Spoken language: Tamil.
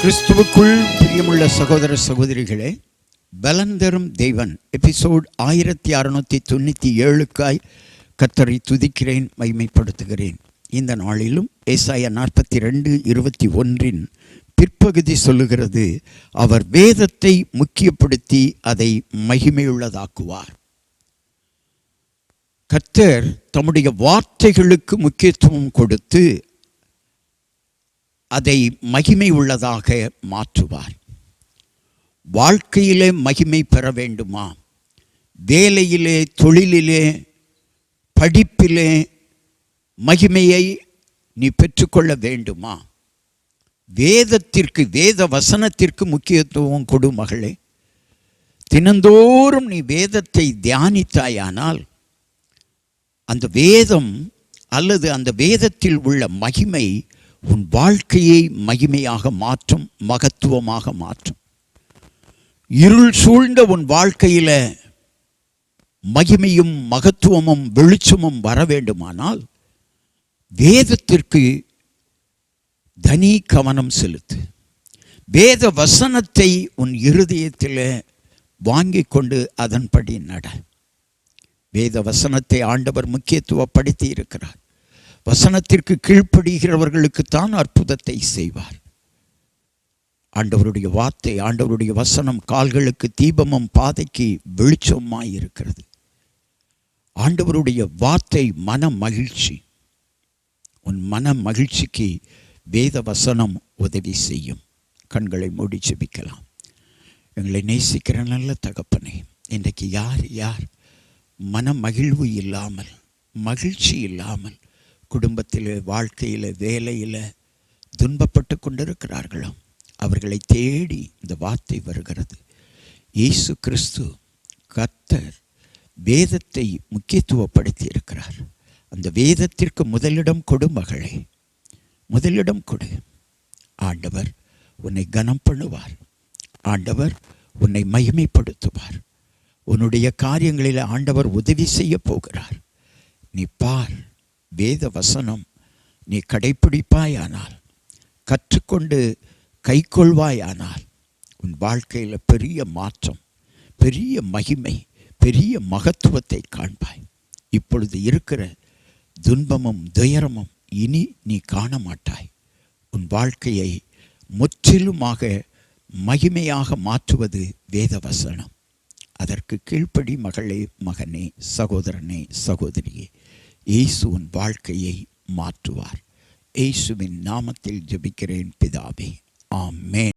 கிறிஸ்துவுக்குள் பிரியமுள்ள சகோதர சகோதரிகளே, பலன் தரும் தேவன் எபிசோட் 1697க்காய் கர்த்தரை துதிக்கிறேன், மகிமைப்படுத்துகிறேன். இந்த நாளிலும் ஏசாயா 42:21 பிற்பகுதி சொல்லுகிறது, அவர் வேதத்தை முக்கியப்படுத்தி அதை மகிமையுள்ளதாக்குவார். கர்த்தர் தம்முடைய வார்த்தைகளுக்கு முக்கியத்துவம் கொடுத்து அதை மகிமை உள்ளதாக மாற்றுவார். வாழ்க்கையிலே மகிமை பெற வேண்டுமா? வேலையிலே, தொழிலிலே, படிப்பிலே மகிமையை நீ பெற்றுக்கொள்ள வேண்டுமா? வேதத்திற்கு, வேத வசனத்திற்கு முக்கியத்துவம் கொடு மகளே. தினந்தோறும் நீ வேதத்தை தியானித்தாயானால் அந்த வேதம் அல்லது அந்த வேதத்தில் உள்ள மகிமை உன் வாழ்க்கையை மகிமையாக மாற்றும், மகத்துவமாக மாற்றும். இருள் சூழ்ந்த உன் வாழ்க்கையில் மகிமையும் மகத்துவமும் வெளிச்சமும் வர வேண்டுமானால் வேதத்திற்கு தனி கவனம் செலுத்து. வேத வசனத்தை உன் இருதயத்தில் வாங்கி கொண்டு அதன்படி நட. வேத வசனத்தை ஆண்டவர் முக்கியத்துவப்படுத்தி இருக்கிறார். வசனத்திற்கு கீழ்ப்படுகிறவர்களுக்குத்தான் அற்புதத்தை செய்வார். ஆண்டவருடைய வார்த்தை, ஆண்டவருடைய வசனம் கால்களுக்கு தீபமும் பாதைக்கு வெளிச்சமாய் இருக்கிறது. ஆண்டவருடைய வார்த்தை மன மகிழ்ச்சி. உன் மன மகிழ்ச்சிக்கு வேத வசனம் உதவி செய்யும். கண்களை மூடி ஜெபிக்கலாம். எங்களை நேசிக்கிற நல்ல தகப்பனே, இன்றைக்கு யார் யார் மன மகிழ்வு இல்லாமல், மகிழ்ச்சி இல்லாமல் குடும்பத்தில், வாழ்க்கையில், வேலையில் துன்பப்பட்டு கொண்டிருக்கிறார்களோ அவர்களை தேடி இந்த வார்த்தை வருகிறது. இயேசு கிறிஸ்து கர்த்தர் வேதத்தை முக்கியத்துவப்படுத்தி இருக்கிறார். அந்த வேதத்திற்கு முதலிடம் கொடு மகளே, முதலிடம் கொடு. ஆண்டவர் உன்னை கனம் பண்ணுவார். ஆண்டவர் உன்னை மகிமைப்படுத்துவார். உன்னுடைய காரியங்களில் ஆண்டவர் உதவி செய்ய போகிறார். நீ பார், வேத வசனம் நீ கடைப்பிடிப்பாயானால், கற்றுக்கொண்டு கைக்கொள்வாயானால் உன் வாழ்க்கையில் பெரிய மாற்றம், பெரிய மகிமை, பெரிய மகத்துவத்தை காண்பாய். இப்பொழுது இருக்கிற துன்பமும் துயரமும் இனி நீ காண மாட்டாய். உன் வாழ்க்கையை முற்றிலுமாக மகிமையாக மாற்றுவது வேத வசனம். அதற்கு கீழ்ப்படி மகளே, மகனே, சகோதரனே, சகோதரியே. இயேசு உன் வாழ்க்கையை மாற்றுவார். இயேசுவின் நாமத்தில் ஜெபிக்கிறேன் பிதாவே, ஆமென்.